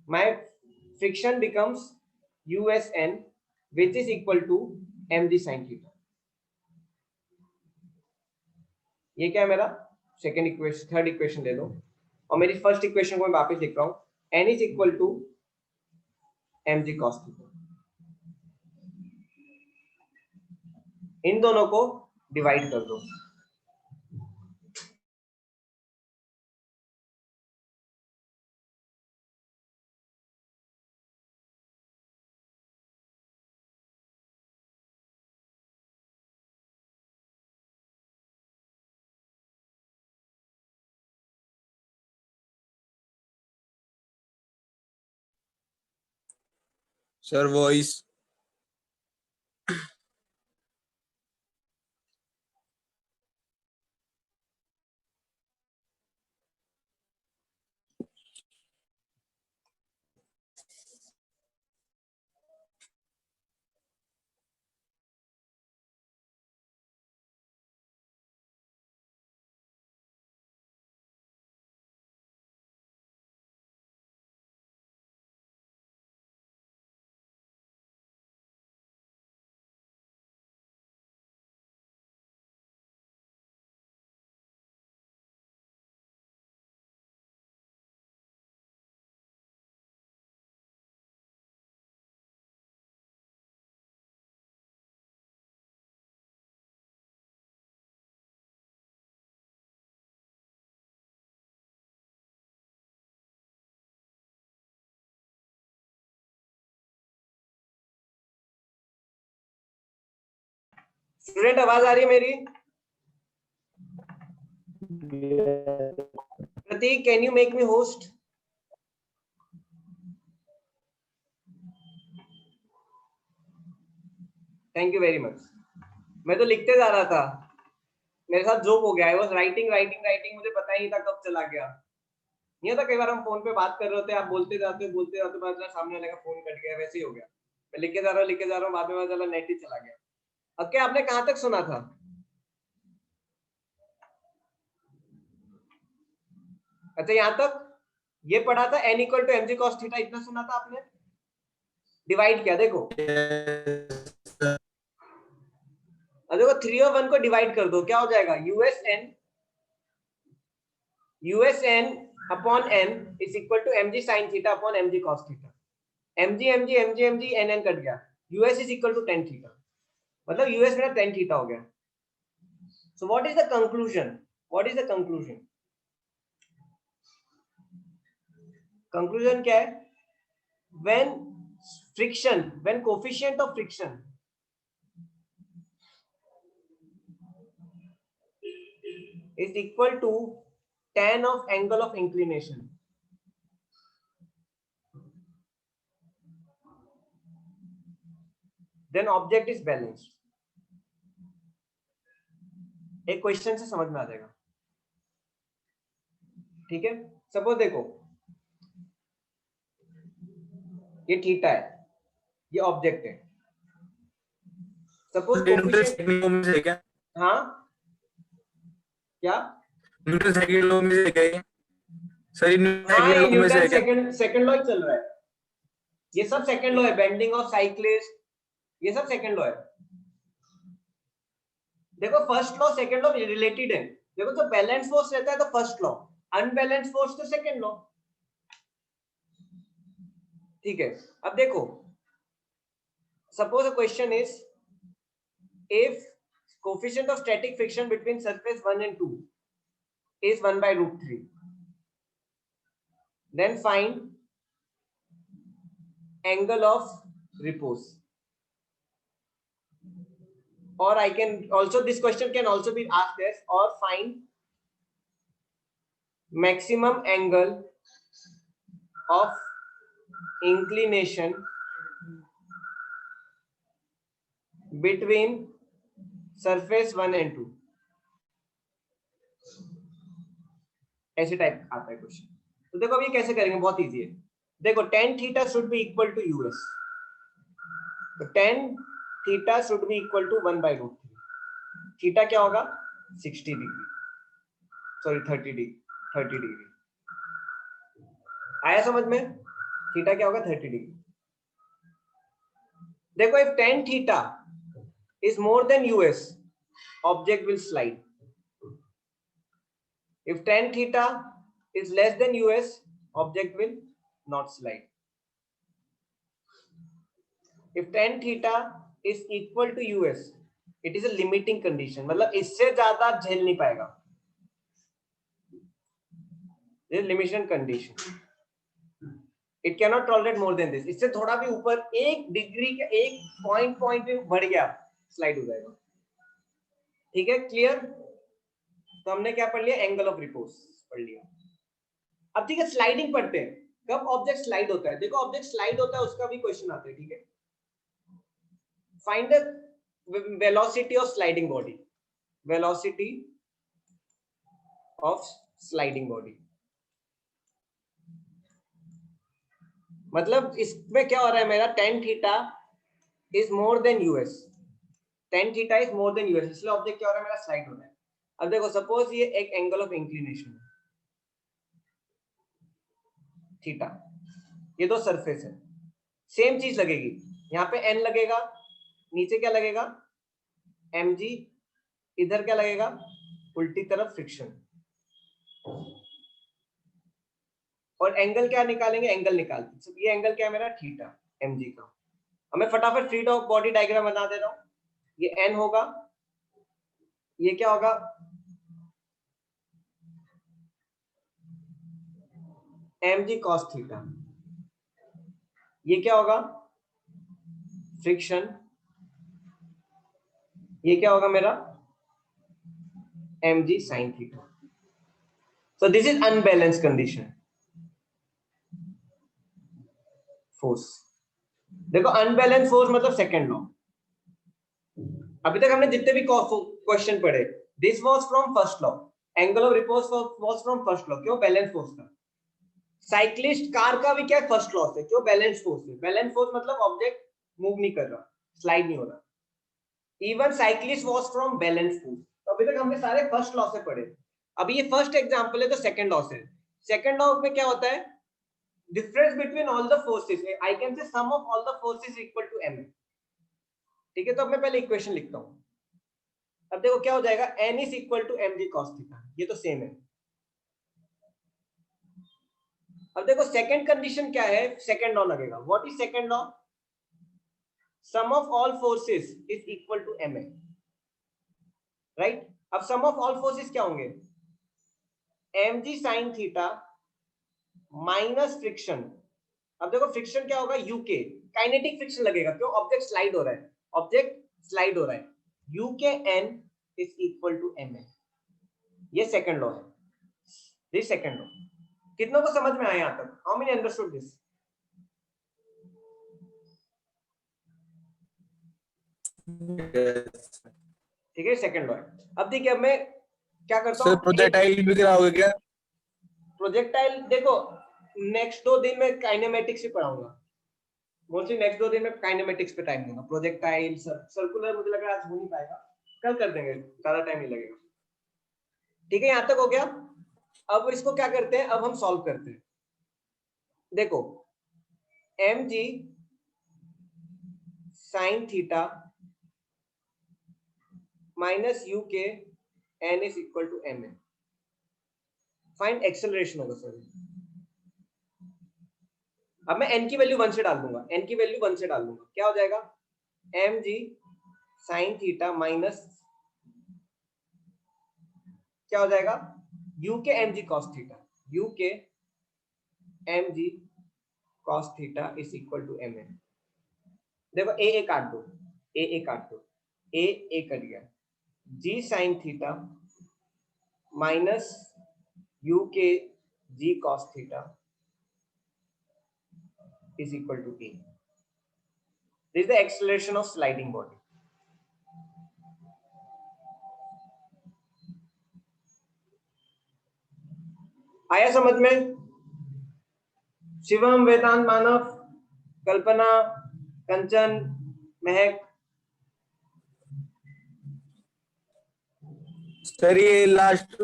my friction becomes USN which is equal to mg sin theta। ये क्या है मेरा सेकेंड इक्वेशन, थर्ड इक्वेशन ले लो, और मेरी फर्स्ट इक्वेशन को मैं वापस लिख रहा हूं, n is equal to mg cos theta। इन दोनों को डिवाइड कर दो, सर वॉइस। स्टूडेंट आवाज आ रही है मेरी? Prateek can you make me host? Thank you very much. मैं तो लिखते जा रहा था, मेरे साथ जोक हो गया, I was writing writing writing, मुझे पता ही नहीं था कब चला गया। नहीं होता कई बार हम फोन पे बात कर रहे होते हैं, आप बोलते जाते हो बाद में सामने वाले का फोन कट गया, वैसे ही हो गया। मैं लिखे जा रहा हूँ बाद में पता चला नेट ही चला गया। अब क्या आपने कहां तक सुना था? अच्छा यहाँ तक ये पढ़ा था n equal to mg cos theta, इतना सुना था आपने, डिवाइड किया, देखो अब देखो 3 और 1 को डिवाइड कर दो, क्या हो जाएगा, USN upon n is equal to mg sin theta upon mg cos theta. mg n cut गया, US is equal to tan theta, मतलब US मेरा tan थीटा हो गया। So what is the conclusion, what is the conclusion? Conclusion क्या है, when friction, when coefficient of friction is equal to tan of angle of inclination, then object is balanced. एक क्वेश्चन से समझ में आ जाएगा, ठीक है। सपोज देखो ये थीटा है, ये ऑब्जेक्ट है। सपोज न्यूटन सेकंड लॉ में से क्या? हाँ क्या न्यूटन सेकंड लॉ में से क्या है? सर हाँ, ये Newton Newton second second law चल रहा है, ये सब सेकंड लॉ है, बेंडिंग ऑफ साइक्लिस्ट, ये सब सेकंड लॉ है। देखो first law second law related है। देखो तो बैलेंस फोर्स रहता है तो फर्स्ट लॉ, अनबैलेंस फोर्स तो सेकंड लॉ, ठीक है। अब देखो suppose a question is if coefficient of static friction between surface 1 and 2 is 1/√3, then find angle of repose. Or I can also, this question can also be asked as, or find maximum angle of inclination between surface 1 and 2. ऐसे टाइप आता है क्वेश्चन। तो देखो अब ये कैसे करेंगे, बहुत इजी है। देखो tan theta should be equal to US, तो tan theta should be equal to 1/√3। Theta क्या होगा 60 डिग्री, सॉरी 30 डिग्री। आया समझ में? थीटा क्या होगा 30 डिग्री। देखो if tan theta is more than US, object will slide. If tan theta is less than US, object will not slide. If tan theta is equal to US, it is a limiting condition, मतलब इससे ज्यादा झेल नहीं पाएगा, this is limiting condition. It cannot tolerate more than this. इससे थोड़ा भी ऊपर 1 डिग्री का 1 पॉइंट भी बढ़ गया, स्लाइड हो जाएगा, ठीक है। क्लियर? तो हमने क्या पढ़ लिया, एंगल ऑफ रिपोज पढ़ लिया। अब ठीक है स्लाइडिंग पढ़ते हैं, कब ऑब्जेक्ट स्लाइड होता है। देखो ऑब्जेक्ट स्लाइड होता है उसका भी क्वेश्चन आता है, ठीक है। Find the velocity of sliding body, velocity of sliding body, मतलब इसमें क्या हो रहा है मेरा, tan theta is more than US, tan theta is more than US, इसलिए ऑब्जेक्ट क्या हो रहा है मेरा, स्लाइड हो रहा है। अब देखो सपोज ये एक एंगल ऑफ इंक्लिनेशन है थीटा, ये दो सरफेस है, सेम चीज लगेगी, यहाँ पे n लगेगा, नीचे क्या लगेगा mg, इधर क्या लगेगा उल्टी तरफ फ्रिक्शन, और एंगल क्या निकालेंगे, एंगल निकालते, तो ये एंगल क्या है मेरा थीटा mg का। अब मैं फटाफट फ्री बॉडी डायग्राम बना दे रहा हूँ, ये n होगा, ये क्या होगा mg cos थीटा, ये क्या होगा फ्रिक्शन, ये क्या होगा मेरा mg sin theta. So this is unbalanced condition, force. देखो अनबैलेंस फोर्स मतलब सेकंड लॉ। अभी तक हमने जितने भी क्वेश्चन पढ़े, this was from first law, angle of repose was from first law, क्यों बैलेंस फोर्स था। साइक्लिस्ट कार का भी क्या फर्स्ट लॉ से, क्यों बैलेंस फोर्स है। बैलेंस फोर्स मतलब ऑब्जेक्ट मूव नहीं कर रहा, स्लाइड नहीं हो रहा। Even cyclist was from balance force. तो अभी तक हमने सारे फर्स्ट लॉ से पढ़े, अभी ये फर्स्ट एग्जांपल है तो सेकंड लॉ से। सेकंड लॉ में क्या होता है, difference between all the forces, I can say sum of all the forces equal to m, ठीक है। तो अब मैं पहले इक्वेशन लिखता हूं, अब देखो क्या हो जाएगा, n is equal to mg cos theta, ये तो सेम है। अब देखो सेकंड कंडीशन क्या है, सेकंड लॉ लगेगा। What is second law, sum of all forces is equal to ma, right. अब सम ऑफ ऑल फोर्सेस क्या होंगे, mg sin theta minus friction. अब देखो फ्रिक्शन क्या होगा uk, काइनेटिक फ्रिक्शन लगेगा, क्यों? ऑब्जेक्ट स्लाइड हो रहा है, ऑब्जेक्ट स्लाइड हो रहा है। u k n is equal to ma, ये सेकंड लॉ है, दिस सेकंड लॉ। कितनों को समझ में आया यहां तक? How many understood this? ठीक है, सेकंड लॉ है। अब देखिए, अब मैं क्या करता सर हूँ, प्रोजेक्टाइल भी गिराओगे क्या? प्रोजेक्टाइल देखो नेक्स्ट 2 दिन में काइनेमेटिक्स ही पढ़ाऊंगा, मोस्टली नेक्स्ट 2 दिन में काइनेमेटिक्स पे टाइम दूंगा। प्रोजेक्टाइल सर्कुलर मुझे लग रहा है आज हो नहीं पाएगा, कल कर देंगे, ज्यादा टाइम नहीं लगेगा। ठीक है, यहां तक हो गया। अब इसको क्या करते हैं, अब हम सॉल्व करते हैं। देखो mg sin theta minus u k n is equal to ma, find acceleration होगा सर। अब मैं n की वैल्यू 1 से डाल दूंगा, n की वैल्यू 1 से डाल दूंगा, क्या हो जाएगा? mg sin थीटा माइनस क्या हो जाएगा? u k mg cos theta, u k mg cos theta is equal to ma। देखो a काट दो, a काट दो, a कट गया, g sin theta minus u k g cos theta is equal to a. This is the acceleration of sliding body. आया समझ में? शिवम, वेदांत, मानव, कल्पना, कंचन, महक, सर ये लास्ट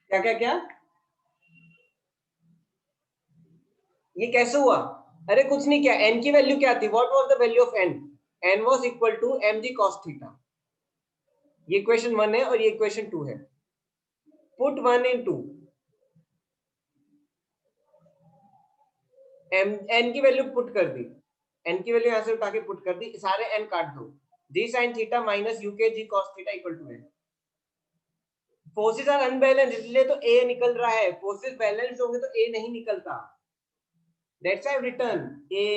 क्या क्या क्या? ये कैसे हुआ? अरे कुछ नहीं किया, n की वैल्यू क्या थी? What was the value of n? n was equal to mg cos theta. ये इक्वेशन 1 है और ये इक्वेशन 2 है। पुट 1 इन 2, n की वैल्यू पुट कर दी, n की वैल्यू यहां से उठा के पुट कर दी, सारे n काट दो, g sin theta minus u k g cos theta equal to n। Forces are unbalanced, इसलिए तो a निकल रहा है। फोर्सेस बैलेंस्ड होंगे तो a नहीं निकलता, that's I have written a।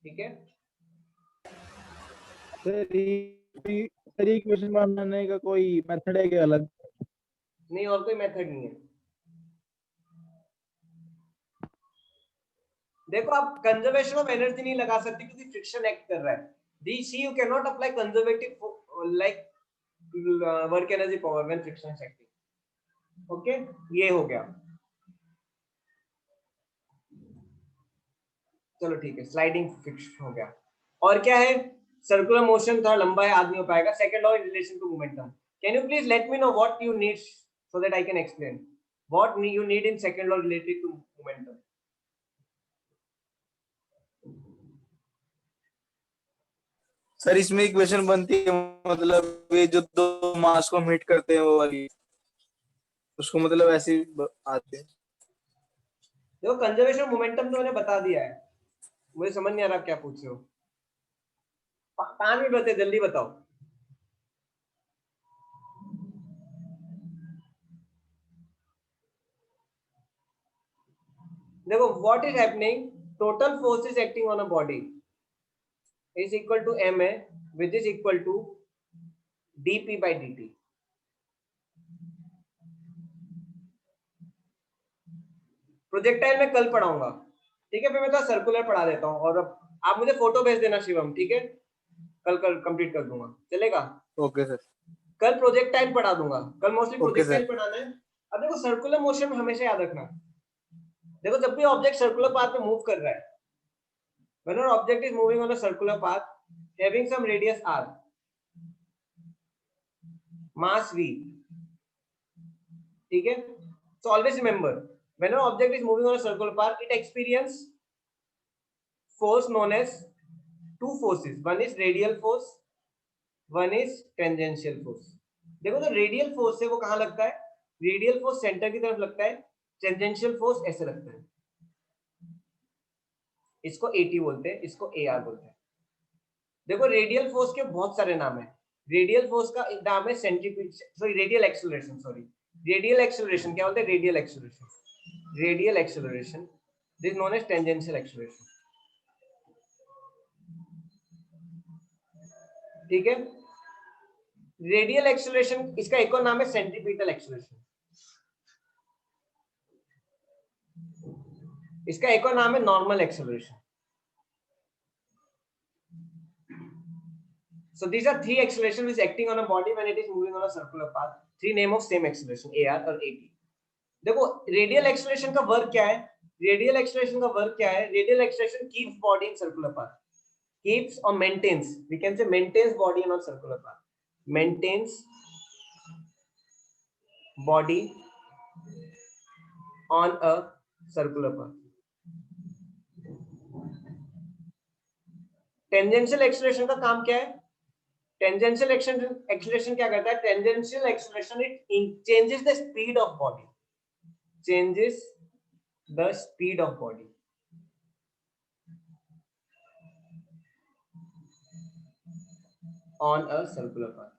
ठीक है, सर ये क्वेश्चन बनाने का कोई मेथड है क्या अलग? नहीं और कोई मेथड नहीं है। देखो आप कंजर्वेशन ऑफ एनर्जी नहीं लगा सकते क्योंकि फ्रिक्शन एक्ट कर रहा है। This you can not apply conservative like work energy power when friction is acting. Okay, ये हो गया। चलो ठीक है, स्लाइडिंग फिक्स हो गया। और क्या है? सर्कुलर मोशन थोड़ा लंबा है, आज नहीं हो पाएगा। Second law in relation to momentum, can you please let me know what you need so that I can explain what you need in second law related to momentum. Sir इसमें इक्वेशन बनती है, मतलब ये जो दो मास को मीट करते हैं वो वाली, उसको मतलब ऐसे आते हैं। देखो कंजर्वेशन मोमेंटम तो मैंने बता दिया है, मुझे समझ नहीं आ रहा क्या पूछ रहे हो। 5 मिनट बचे, जल्दी बताओ। देखो what is happening, total forces acting on a body is equal to ma, which is equal to dp by dt। Projectile में कल पढ़ाऊंगा, ठीक है? फिर मैं तो सर्कुलर पढ़ा देता हूँ, और अब आप मुझे फोटो भेज देना शिवम, ठीक है? कल कंप्लीट कर दूंगा, चलेगा? Okay sir. कल प्रोजेक्टाइल पढ़ा दूंगा, कल मोस्टली ओके प्रोजेक्टाइल सर। पढ़ाना है। अब देखो सर्कुलर मोशन में हमेशा याद रखना, देखो जब भी ऑब्जेक्ट सर्कुलर पाथ में मूव कर रहा है, when an object is moving on a circular path having some radius r, mass v, ठीक है? So always remember, when an object is moving on a circular path, it experience force known as two forces, one is radial force, one is tangential force। देखो तो रेडियल फोर्स है वो कहां लगता है? रेडियल फोर्स सेंटर की तरफ लगता है, टेंजेंशियल फोर्स ऐसे लगता है, इसको AT बोलते हैं, इसको AR बोलते हैं। देखो रेडियल फोर्स के बहुत सारे नाम है। रेडियल फोर्स का एक नाम है centrifuge, sorry radial acceleration, sorry radial acceleration क्या बोलते हैं? Radial acceleration, radial acceleration this is known as tangential acceleration. ठीक है, रेडियल एक्सेलरेशन इसका एक और नाम है सेंट्रीपिटल एक्सेलरेशन, इसका एक और नाम है normal acceleration. So these are three acceleration which is acting on a body when it is moving on a circular path. Three name of same acceleration, AR और AT. देखो रेडियल एक्सेलरेशन का वर्क क्या है? रेडियल एक्सेलरेशन का वर्क क्या है? Radial acceleration keeps body in circular path, keeps और maintains, we can say maintains body in circular path, maintains body on a circular path. Tangential acceleration का काम क्या है? टेंजेंशियल एक्सेलरेशन क्या करता है? Tangential acceleration it changes the speed of body, changes the speed of body. On a circular path.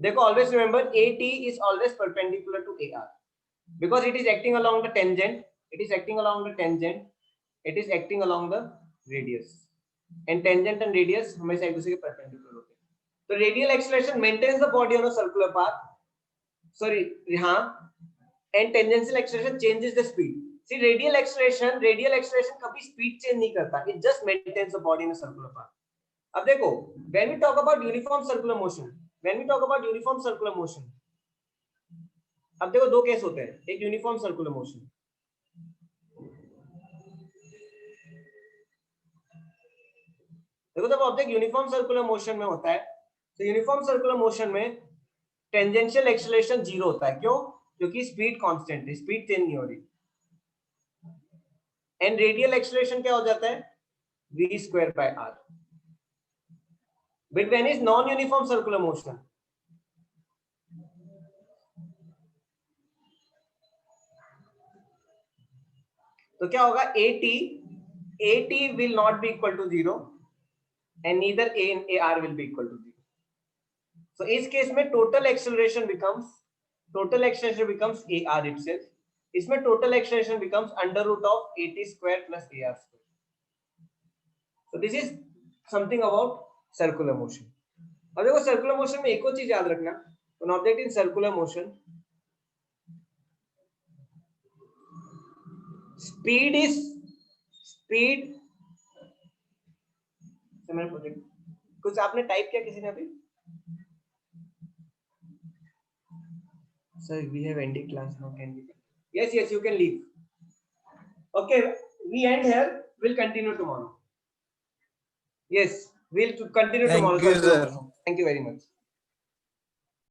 देखो always remember AT is always perpendicular to AR because it is acting along the tangent, it is acting along the tangent, it is acting along the radius, and tangent and radius हमेशा एक दूसरे के perpendicular होते हैं। तो radial acceleration maintains the body on a circular path, sorry हाँ, and tangential acceleration changes the speed। See radial acceleration कभी speed change नहीं करता, it just maintains the body in a circular path। अब देखो when we talk about uniform circular motion, when we talk about uniform circular motion, अब देखो दो केस होते हैं, एक यूनिफॉर्म सर्कुलर मोशन, देखो जब ऑब्जेक्ट यूनिफॉर्म सर्कुलर मोशन में होता है तो यूनिफॉर्म सर्कुलर मोशन में टेंजेंशियल एक्सेलरेशन 0 होता है। क्यों? क्योंकि स्पीड कांस्टेंट है, स्पीड चेंज नहीं हो रही। एंड रेडियल एक्सेलरेशन क्या हो जाता है? v²/r। But when is non uniform circular motion, तो क्या होगा? AT will not be equal to 0 and neither A and AR will be equal to 0. So इस केस में total acceleration becomes AR itself. इसमें total acceleration becomes under root of AT² plus AR². So this is something about circular motion. अब देखो circular motion में एक और चीज याद रखना, an object in circular motion, speed कुछ आपने टाइप किया किसी ने अभी? Sir, we have ending class now. Can we? Yes, you can leave. Okay, we end here. We'll continue tomorrow. Yes, we'll continue tomorrow. Thank you, sir. Thank you very much.